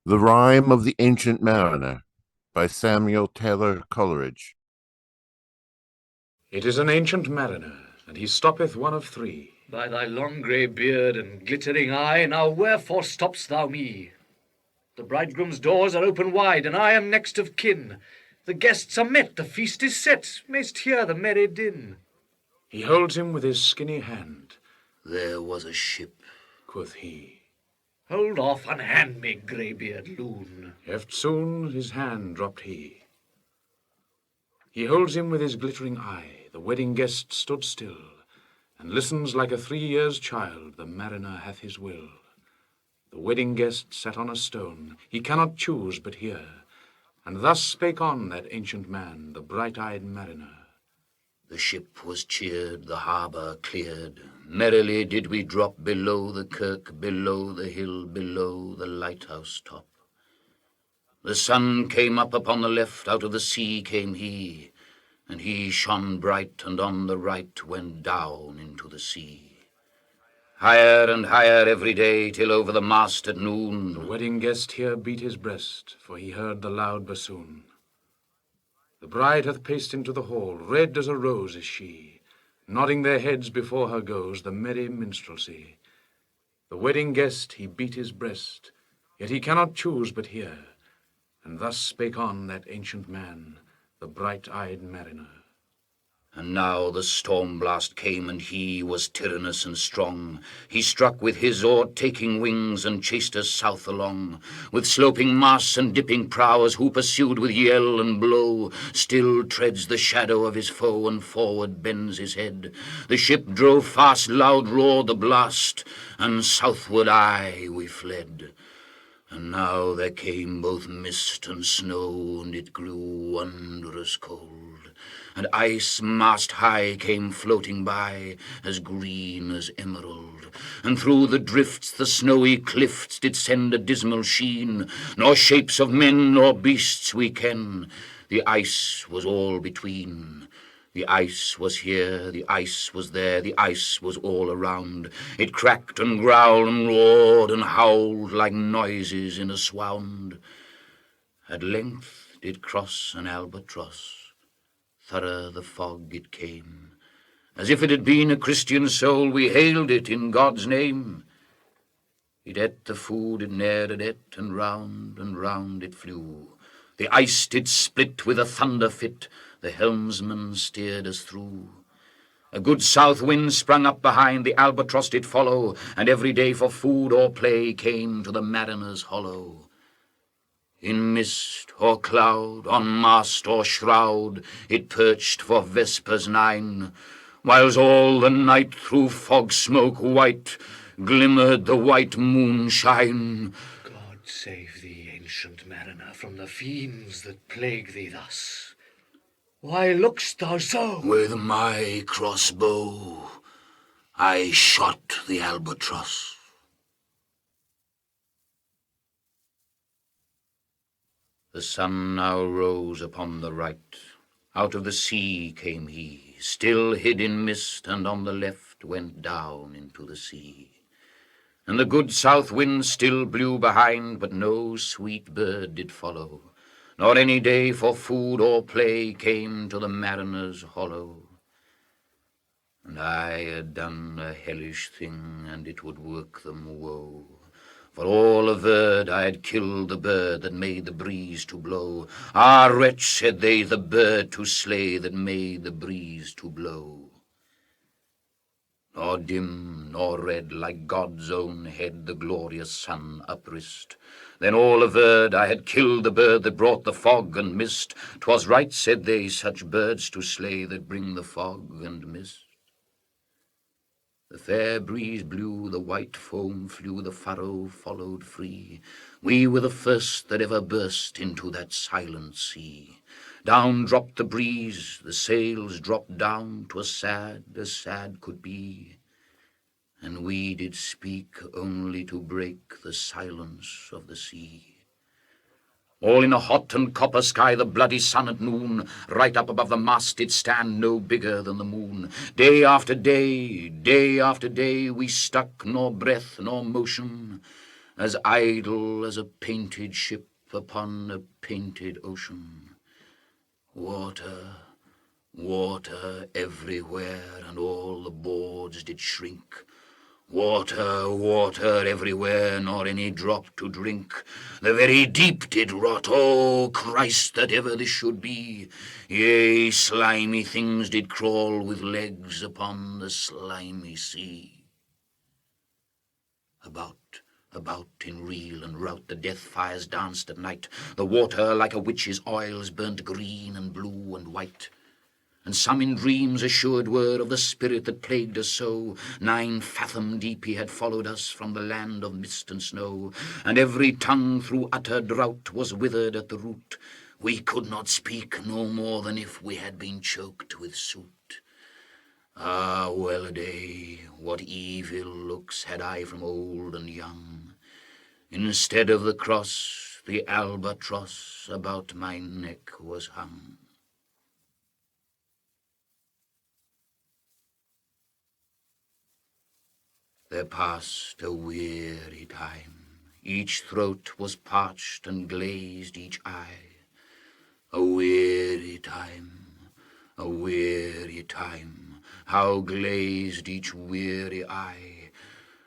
The Rime of the Ancient Mariner by Samuel Taylor Coleridge. It is an ancient mariner, and he stoppeth one of three. By thy long grey beard and glittering eye, now wherefore stopp'st thou me? The bridegroom's doors are open wide, and I am next of kin. The guests are met, the feast is set, mayst hear the merry din. He holds him with his skinny hand. There was a ship, quoth he. Hold off, unhand me, greybeard loon. Eftsoon his hand dropped he. He holds him with his glittering eye. The wedding guest stood still, and listens like a 3 years' child. The mariner hath his will. The wedding guest sat on a stone. He cannot choose but hear. And thus spake on that ancient man, the bright-eyed mariner. The ship was cheered, the harbour cleared. Merrily did we drop below the kirk, below the hill, below the lighthouse top. The sun came up upon the left, out of the sea came he, and he shone bright, and on the right went down into the sea. Higher and higher every day, till over the mast at noon. The wedding guest here beat his breast, for he heard the loud bassoon. The bride hath paced into the hall, red as a rose is she. Nodding their heads before her goes the merry minstrelsy. The wedding guest he beat his breast, yet he cannot choose but hear. And thus spake on that ancient man, the bright-eyed mariner. And now the storm blast came, and he was tyrannous and strong. He struck with his o'ertaking wings, and chased us south along. With sloping masts and dipping prows, who pursued with yell and blow, still treads the shadow of his foe, and forward bends his head. The ship drove fast, loud roared the blast, and southward aye we fled. And now there came both mist and snow, and it grew wondrous cold. And ice mast high came floating by, as green as emerald. And through the drifts the snowy cliffs did send a dismal sheen. Nor shapes of men nor beasts we ken, the ice was all between. The ice was here, the ice was there, the ice was all around. It cracked and growled and roared and howled like noises in a swound. At length did cross an albatross. Thorough the fog it came. As if it had been a Christian soul, we hailed it in God's name. It ate the food it ne'er had ate, and round it flew. The ice did split with a thunder fit, the helmsman steered us through. A good south wind sprung up behind, the albatross did follow, and every day for food or play came to the mariner's hollow. In mist or cloud, on mast or shroud, it perched for vespers 9, whiles all the night through fog smoke white glimmered the white moonshine. God save thee, ancient mariner, from the fiends that plague thee thus. Why look'st thou so? With my crossbow I shot the albatross. The sun now rose upon the right. Out of the sea came he, still hid in mist, and on the left went down into the sea. And the good south wind still blew behind, but no sweet bird did follow, nor any day for food or play came to the mariner's hollow. And I had done a hellish thing, and it would work them woe. For all averred I had killed the bird that made the breeze to blow. Ah, wretch, said they, the bird to slay that made the breeze to blow. Nor dim nor red, like God's own head, the glorious sun uprist. Then all averred I had killed the bird that brought the fog and mist. 'Twas right, said they, such birds to slay that bring the fog and mist. The fair breeze blew, the white foam flew, the furrow followed free. We were the first that ever burst into that silent sea. Down dropped the breeze, the sails dropped down, 'twas sad as sad could be. And we did speak only to break the silence of the sea. All in a hot and copper sky, the bloody sun at noon, right up above the mast did stand, no bigger than the moon. Day after day, we stuck, nor breath nor motion, as idle as a painted ship upon a painted ocean. Water, water everywhere, and all the boards did shrink. Water, water everywhere, nor any drop to drink. The very deep did rot. Oh, Christ, that ever this should be. Yea, slimy things did crawl with legs upon the slimy sea. About in reel and rout the death fires danced at night. The water like a witch's oils burnt green and blue and white. And some in dreams assured were of the spirit that plagued us so. 9 fathom deep he had followed us from the land of mist and snow, and every tongue through utter drought was withered at the root. We could not speak no more than if we had been choked with soot. Ah, well a day, what evil looks had I from old and young. Instead of the cross, the albatross about my neck was hung. There passed a weary time. Each throat was parched and glazed each eye. A weary time, a weary time, how glazed each weary eye.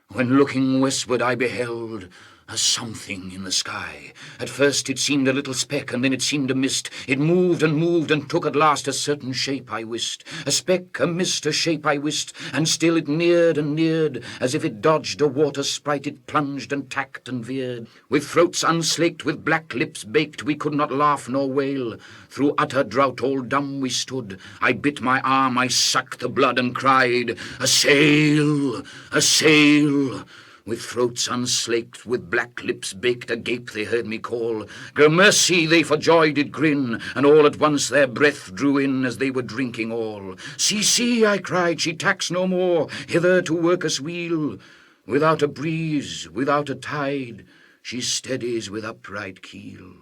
When looking westward I beheld a something in the sky. At first it seemed a little speck, and then it seemed a mist. It moved and took at last a certain shape I wist. A speck, a mist, a shape I wist, and still it neared and neared. As if it dodged a water sprite, it plunged and tacked and veered. With throats unslaked, with black lips baked, we could not laugh nor wail. Through utter drought all dumb we stood. I bit my arm, I sucked the blood and cried, "A sail! A sail!" With throats unslaked, with black lips baked, agape they heard me call. Gramercy, they for joy did grin, and all at once their breath drew in as they were drinking all. "See, see," I cried, "she tacks no more, hither to work us weal. Without a breeze, without a tide, she steadies with upright keel."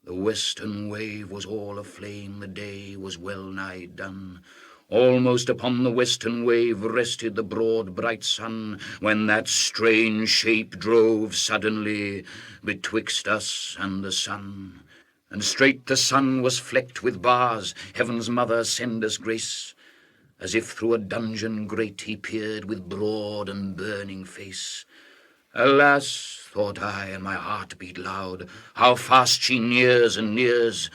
The western wave was all aflame, the day was well nigh done. Almost upon the western wave rested the broad bright sun, when that strange shape drove suddenly betwixt us and the sun. And straight the sun was flecked with bars, heaven's mother send us grace. As if through a dungeon grate he peered with broad and burning face. Alas, thought I, and my heart beat loud, how fast she nears and nears.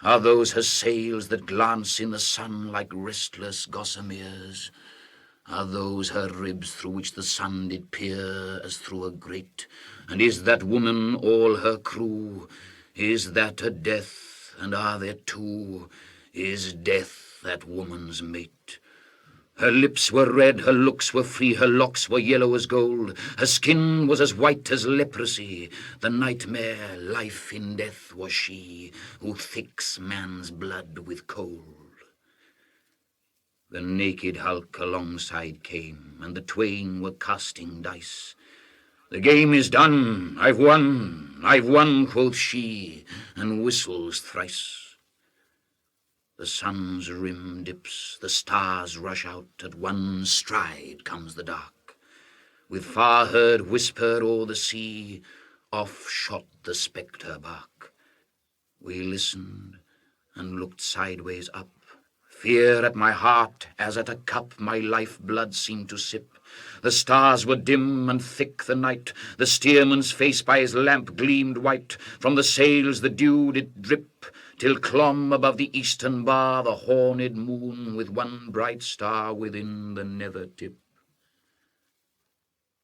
Are those her sails that glance in the sun like restless gossameres? Are those her ribs through which the sun did peer as through a grate? And is that woman all her crew? Is that a death, and are there two? Is death that woman's mate? Her lips were red, her looks were free, her locks were yellow as gold. Her skin was as white as leprosy. The nightmare, life in death was she, who thicks man's blood with cold. The naked hulk alongside came, and the twain were casting dice. "The game is done, I've won, quoth she, and whistles thrice. The sun's rim dips, the stars rush out, at one stride comes the dark. With far-heard whisper o'er the sea, off shot the spectre bark. We listened and looked sideways up. Fear at my heart, as at a cup my life-blood seemed to sip. The stars were dim and thick the night. The steersman's face by his lamp gleamed white. From the sails the dew did drip, till clomb above the eastern bar the horned moon with one bright star within the nether tip.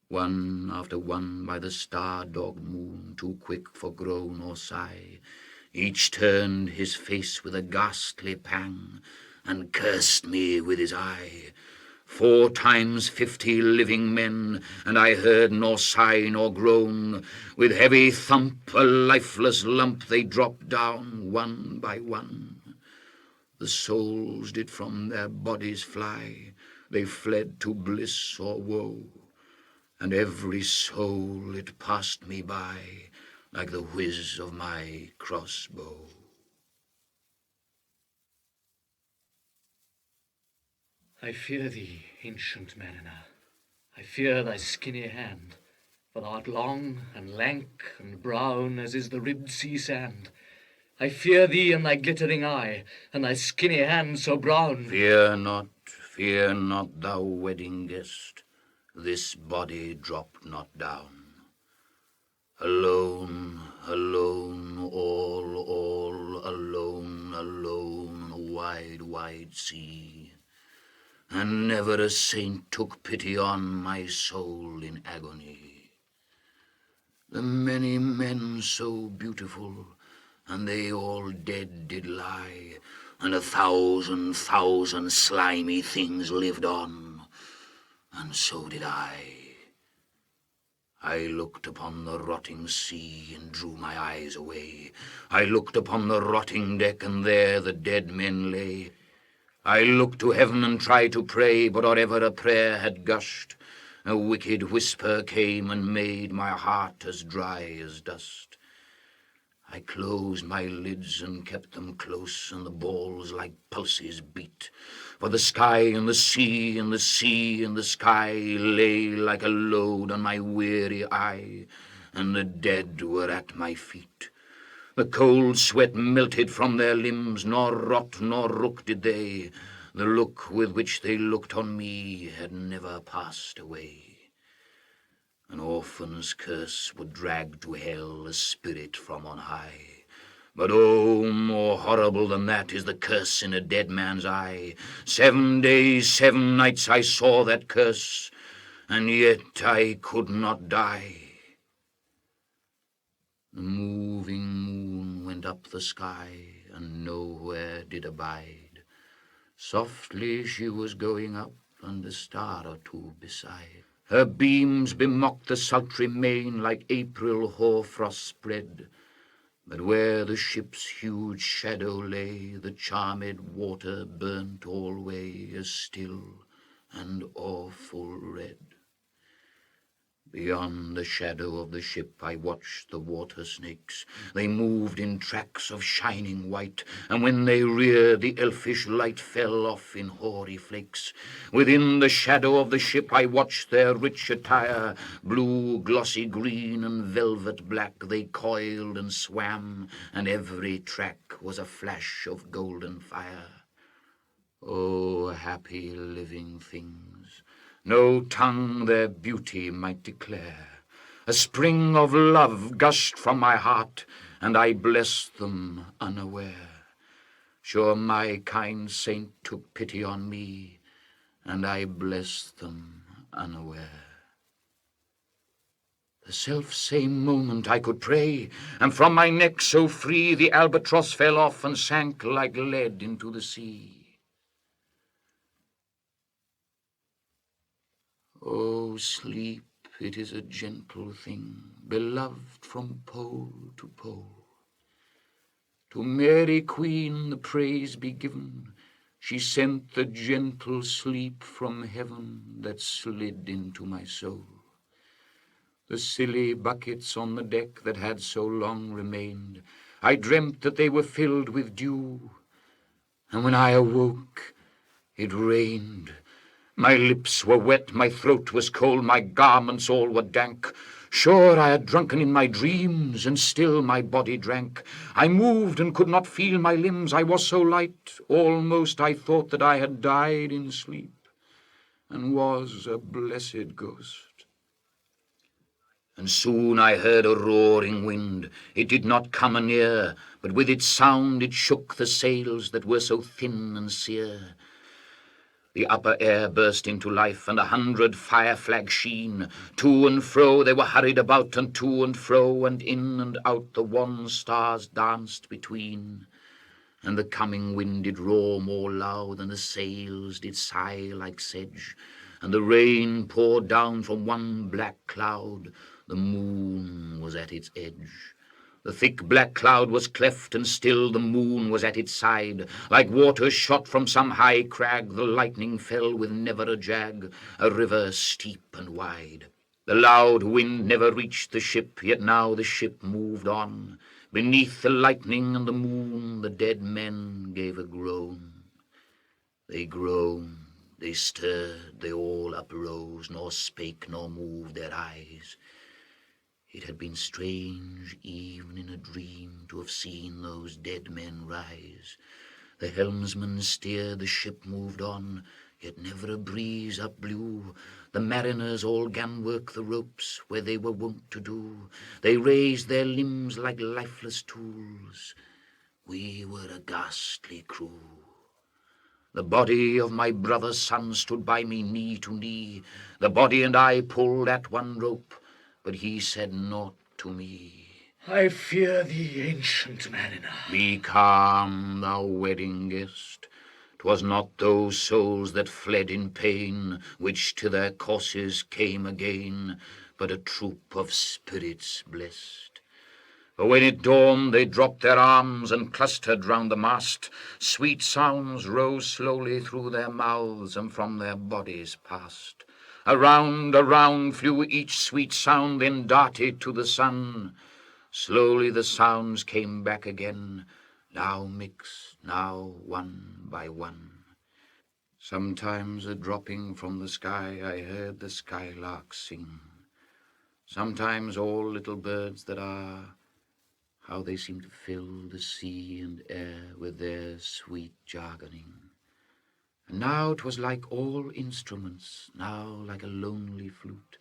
One after one by the star-dogged moon, too quick for groan or sigh, each turned his face with a ghastly pang, and cursed me with his eye. 4 times 50 living men, and I heard nor sigh nor groan. With heavy thump, a lifeless lump, they dropped down one by one. The souls did from their bodies fly, they fled to bliss or woe, and every soul it passed me by like the whiz of my crossbow. I fear thee, ancient mariner, I fear thy skinny hand. For thou art long and lank and brown as is the ribbed sea sand. I fear thee and thy glittering eye, and thy skinny hand so brown. Fear not, thou wedding guest, this body drop not down. Alone, alone, all alone, alone, on a wide, wide sea. And never a saint took pity on my soul in agony. The many men so beautiful, and they all dead did lie, and 1,000 slimy things lived on, and so did I. I looked upon the rotting sea and drew my eyes away. I looked upon the rotting deck, and there the dead men lay. I looked to heaven and tried to pray, but or ever a prayer had gushed, a wicked whisper came and made my heart as dry as dust. I closed my lids and kept them close, and the balls like pulses beat. For the sky and the sea and the sea and the sky lay like a load on my weary eye, and the dead were at my feet. The cold sweat melted from their limbs, nor rot nor rook did they. The look with which they looked on me had never passed away. An orphan's curse would drag to hell a spirit from on high. But oh, more horrible than that is the curse in a dead man's eye. 7 days, 7 nights I saw that curse, and yet I could not die. The moving moon went up the sky, and nowhere did abide. Softly she was going up, and a star or two beside. Her beams bemocked the sultry main like April hoarfrost spread. But where the ship's huge shadow lay, the charmed water burnt alway as still and awful red. Beyond the shadow of the ship I watched the water snakes. They moved in tracks of shining white, and when they reared the elfish light fell off in hoary flakes. Within the shadow of the ship I watched their rich attire. Blue, glossy green, and velvet black they coiled and swam, and every track was a flash of golden fire. Oh, happy living things! No tongue their beauty might declare. A spring of love gushed from my heart, and I blessed them unaware. Sure my kind saint took pity on me, and I blessed them unaware. The self-same moment I could pray, and from my neck so free the albatross fell off and sank like lead into the sea. Oh, sleep, it is a gentle thing, beloved from pole to pole. To Mary Queen the praise be given. She sent the gentle sleep from heaven that slid into my soul. The silly buckets on the deck that had so long remained, I dreamt that they were filled with dew, and when I awoke, it rained. My lips were wet, my throat was cold, my garments all were dank. Sure I had drunken in my dreams, and still my body drank. I moved and could not feel my limbs, I was so light, almost I thought that I had died in sleep, and was a blessed ghost. And soon I heard a roaring wind. It did not come anear, but with its sound it shook the sails that were so thin and sere. The upper air burst into life, and 100 fire flags sheen. To and fro they were hurried about, and to and fro, and in and out the wan stars danced between. And the coming wind did roar more loud, and the sails did sigh like sedge, and the rain poured down from one black cloud. The moon was at its edge. The thick black cloud was cleft, and still the moon was at its side. Like water shot from some high crag, the lightning fell with never a jag, a river steep and wide. The loud wind never reached the ship, yet now the ship moved on. Beneath the lightning and the moon, the dead men gave a groan. They groaned, they stirred, they all uprose, nor spake nor moved their eyes. It had been strange, even in a dream, to have seen those dead men rise. The helmsman steered, the ship moved on, yet never a breeze up blew. The mariners all gan work the ropes where they were wont to do. They raised their limbs like lifeless tools. We were a ghastly crew. The body of my brother's son stood by me knee to knee. The body and I pulled at one rope, but he said naught to me. I fear thee, ancient mariner. Be calm, thou wedding guest. 'Twas not those souls that fled in pain, which to their courses came again, but a troop of spirits blest. For when it dawned, they dropped their arms and clustered round the mast. Sweet sounds rose slowly through their mouths and from their bodies passed. Around, around flew each sweet sound, then darted to the sun. Slowly the sounds came back again, now mixed, now one by one. Sometimes a dropping from the sky, I heard the skylark sing. Sometimes all little birds that are, how they seem to fill the sea and air with their sweet jargoning. And now 'twas like all instruments, now like a lonely flute,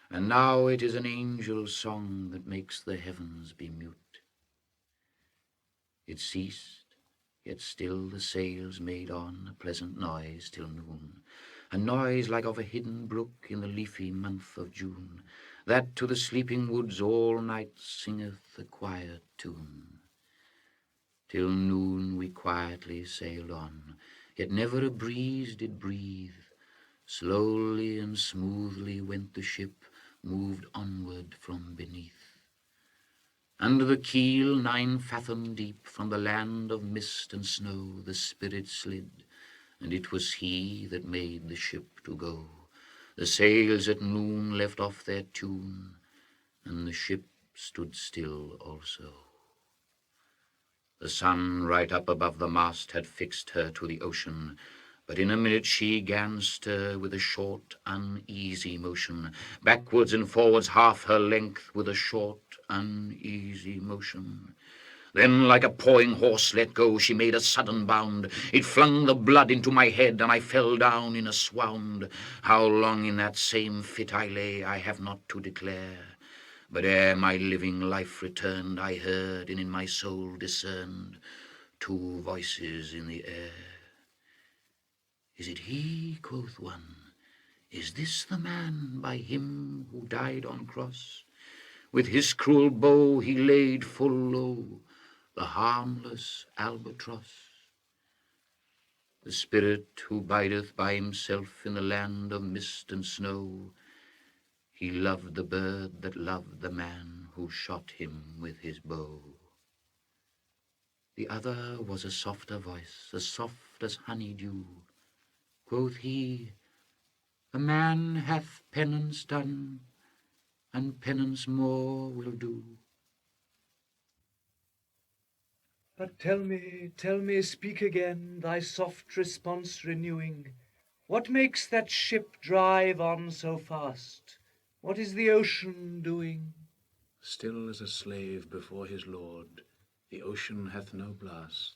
and now it is an angel's song that makes the heavens be mute. It ceased, yet still the sails made on a pleasant noise till noon, a noise like of a hidden brook in the leafy month of June, that to the sleeping woods all night singeth a quiet tune. Till noon we quietly sailed on, yet never a breeze did breathe. Slowly and smoothly went the ship, moved onward from beneath. Under the keel 9 fathom deep, from the land of mist and snow, the spirit slid, and it was he that made the ship to go. The sails at noon left off their tune, and the ship stood still also. The sun right up above the mast had fixed her to the ocean, but in a minute she 'gan stir with a short, uneasy motion, backwards and forwards half her length with a short, uneasy motion. Then, like a pawing horse let go, she made a sudden bound. It flung the blood into my head, and I fell down in a swound. How long in that same fit I lay, I have not to declare. But ere my living life returned, I heard, and in my soul discerned, 2 voices in the air. Is it he, quoth one? Is this the man by him who died on cross? With his cruel bow he laid full low the harmless albatross. The spirit who bideth by himself in the land of mist and snow, he loved the bird that loved the man who shot him with his bow. The other was a softer voice, as soft as honey-dew. Quoth he, a man hath penance done, and penance more will do. But tell me, speak again, thy soft response renewing. What makes that ship drive on so fast? What is the ocean doing? Still as a slave before his lord, the ocean hath no blast.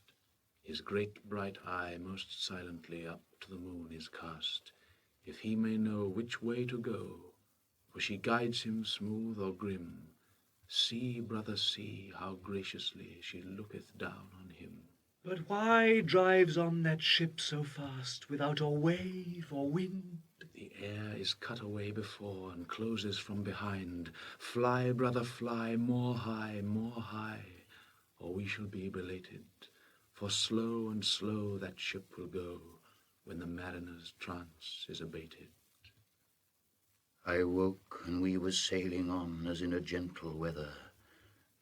His great bright eye most silently up to the moon is cast, if he may know which way to go, for she guides him smooth or grim. See, brother, see, how graciously she looketh down on him. But why drives on that ship so fast, without or wave or wind? The air is cut away before, and closes from behind. Fly, brother, fly, more high, or we shall be belated. For slow and slow that ship will go, when the mariner's trance is abated. I woke, and we were sailing on as in a gentle weather.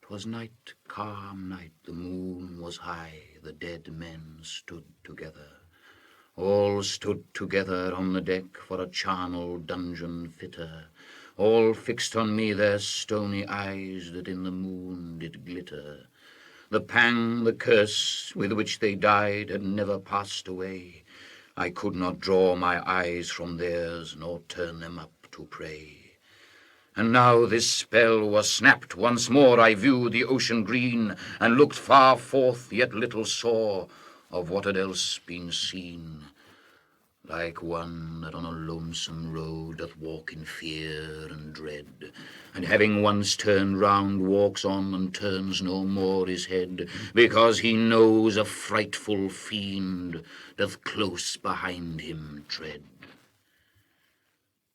'Twas night, calm night, the moon was high, the dead men stood together. All stood together on the deck for a charnel dungeon fitter. All fixed on me their stony eyes that in the moon did glitter. The pang, the curse with which they died had never passed away. I could not draw my eyes from theirs, nor turn them up to pray. And now this spell was snapped. Once more I viewed the ocean green, and looked far forth, yet little saw of what had else been seen. Like one that on a lonesome road doth walk in fear and dread, and having once turned round walks on and turns no more his head, because he knows a frightful fiend doth close behind him tread.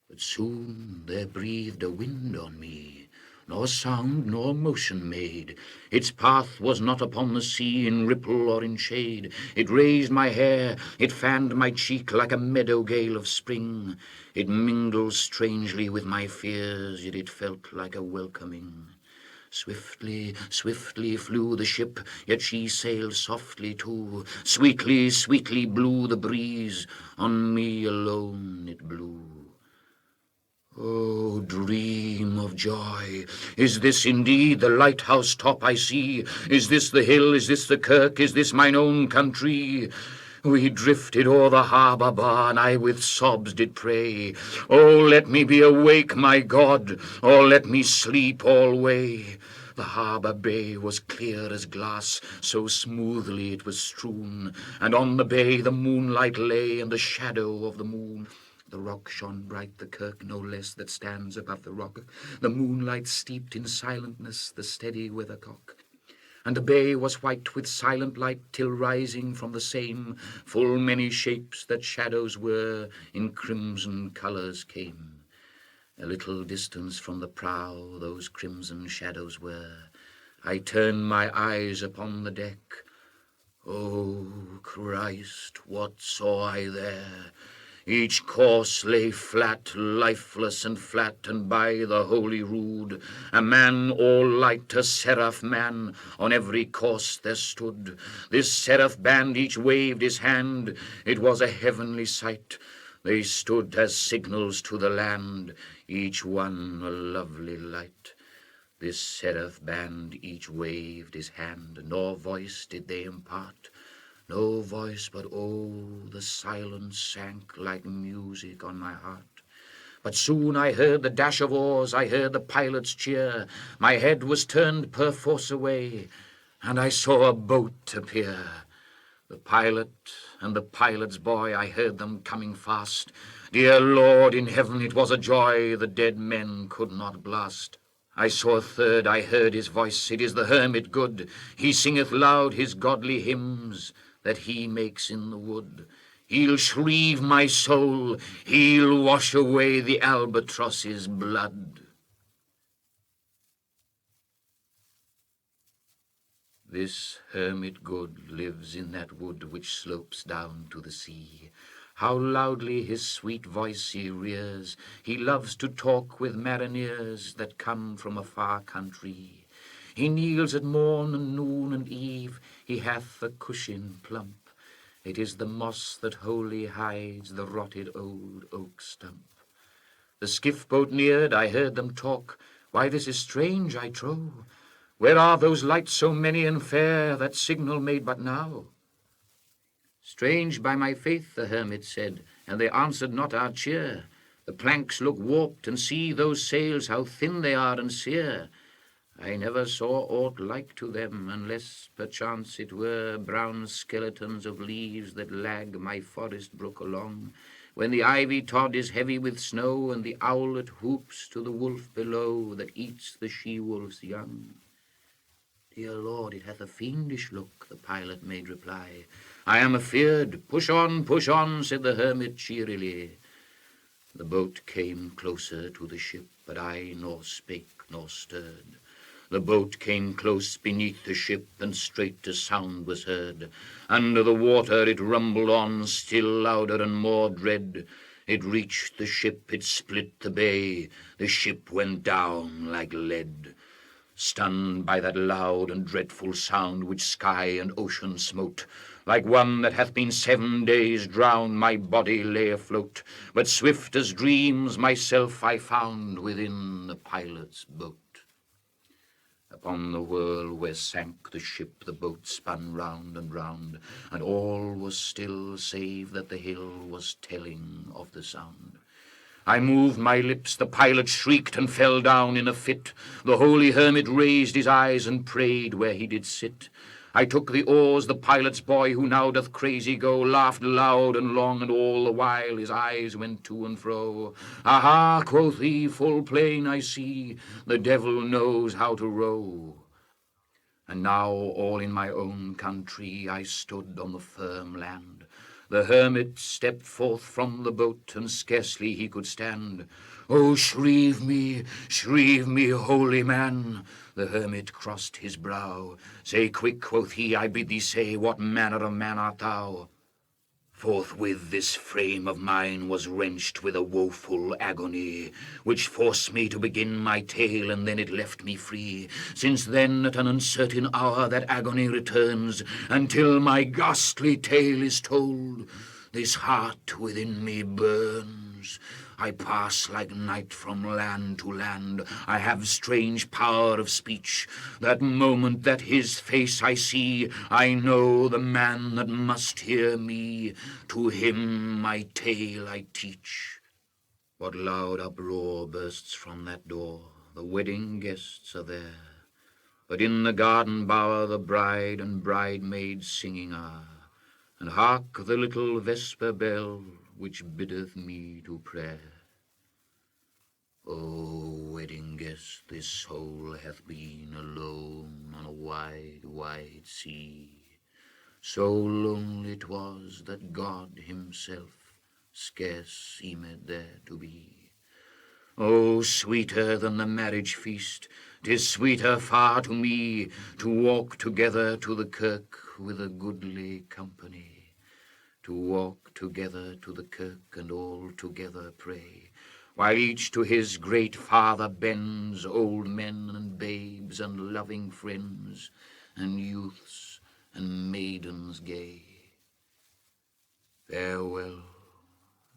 But soon there breathed a wind on me, nor sound nor motion made. Its path was not upon the sea, in ripple or in shade. It raised my hair, it fanned my cheek like a meadow gale of spring. It mingled strangely with my fears, yet it felt like a welcoming. Swiftly, swiftly flew the ship, yet she sailed softly too. Sweetly, sweetly blew the breeze, on me alone it blew. Oh, dream of joy, is this indeed the lighthouse top I see? Is this the hill, is this the kirk, is this mine own country? We drifted o'er the harbour bar, and I with sobs did pray, oh, let me be awake, my God, or let me sleep alway. The harbour bay was clear as glass, so smoothly it was strewn, and on the bay the moonlight lay, and the shadow of the moon. The rock shone bright, the kirk no less, that stands above the rock. The moonlight steeped in silentness the steady weathercock. And the bay was white with silent light, till rising from the same, full many shapes that shadows were, in crimson colours came. A little distance from the prow those crimson shadows were. I turned my eyes upon the deck. O Christ, what saw I there? Each corse lay flat, lifeless and flat, and by the holy rood a man all light, a seraph man, on every corse there stood. This seraph band each waved his hand, it was a heavenly sight. They stood as signals to the land, each one a lovely light. This seraph band each waved his hand, nor voice did they impart. No voice, but oh, the silence sank like music on my heart. But soon I heard the dash of oars, I heard the pilot's cheer. My head was turned perforce away, and I saw a boat appear. The pilot and the pilot's boy, I heard them coming fast. Dear Lord in heaven, it was a joy the dead men could not blast. I saw a third, I heard his voice, it is the hermit good. He singeth loud his godly hymns that he makes in the wood. He'll shrieve my soul, he'll wash away the albatross's blood. This hermit good lives in that wood which slopes down to the sea. How loudly his sweet voice he rears, he loves to talk with mariners that come from a far country. He kneels at morn and noon and eve, he hath a cushion plump. It is the moss that wholly hides the rotted old oak stump. The skiff boat neared, I heard them talk. Why, this is strange, I trow. Where are those lights so many and fair, that signal made but now? Strange by my faith, the hermit said, and they answered not our cheer. The planks look warped, and see those sails, how thin they are and sere. I never saw aught like to them, unless perchance it were brown skeletons of leaves that lag my forest brook along, when the ivy tod is heavy with snow, and the owlet whoops to the wolf below that eats the she-wolf's young. Dear Lord, it hath a fiendish look, the pilot made reply. I am afeard. Push on, said the hermit cheerily. The boat came closer to the ship, but I nor spake nor stirred. The boat came close beneath the ship, and straight a sound was heard. Under the water it rumbled on, still louder and more dread. It reached the ship, it split the bay, the ship went down like lead. Stunned by that loud and dreadful sound which sky and ocean smote, like one that hath been 7 days drowned, my body lay afloat. But swift as dreams myself I found within the pilot's boat. Upon the whirl where sank the ship, the boat spun round, and all was still, save that the hill was telling of the sound. I moved my lips, the pilot shrieked and fell down in a fit. The holy hermit raised his eyes and prayed where he did sit. I took the oars, the pilot's boy, who now doth crazy go, laughed loud and long, and all the while his eyes went to and fro. Aha, quoth he, full plain I see, the devil knows how to row. And now all in my own country I stood on the firm land. The hermit stepped forth from the boat, and scarcely he could stand. Oh, shrieve me, holy man! The hermit crossed his brow. Say quick, quoth he, I bid thee say, what manner of man art thou? Forthwith this frame of mine was wrenched with a woeful agony, which forced me to begin my tale, and then it left me free. Since then at an uncertain hour that agony returns, until my ghastly tale is told, this heart within me burns. I pass like night from land to land. I have strange power of speech. That moment that his face I see, I know the man that must hear me. To him my tale I teach. What loud uproar bursts from that door? The wedding guests are there. But in the garden bower the bride and bridemaid singing are. And hark the little vesper bell, which biddeth me to prayer. O wedding guest, this soul hath been alone on a wide, wide sea. So lonely 'twas that God himself scarce seemed there to be. Oh, sweeter than the marriage feast, 'tis sweeter far to me to walk together to the kirk with a goodly company. To walk together to the kirk and all together pray, while each to his great Father bends, old men and babes and loving friends, and youths and maidens gay. Farewell,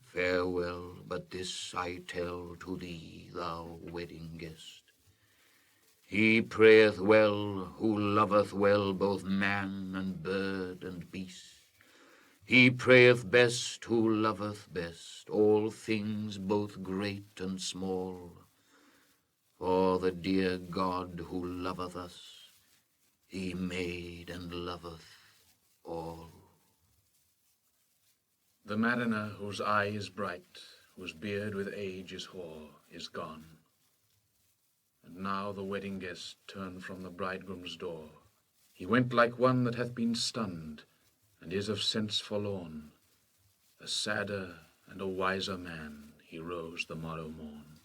farewell, but this I tell to thee, thou wedding guest. He prayeth well who loveth well both man and bird and beast. He prayeth best who loveth best all things both great and small. For the dear God who loveth us, he made and loveth all. The mariner whose eye is bright, whose beard with age is hoar, is gone. And now the wedding guest turned from the bridegroom's door. He went like one that hath been stunned, and is of sense forlorn. A sadder and a wiser man he rose the morrow morn.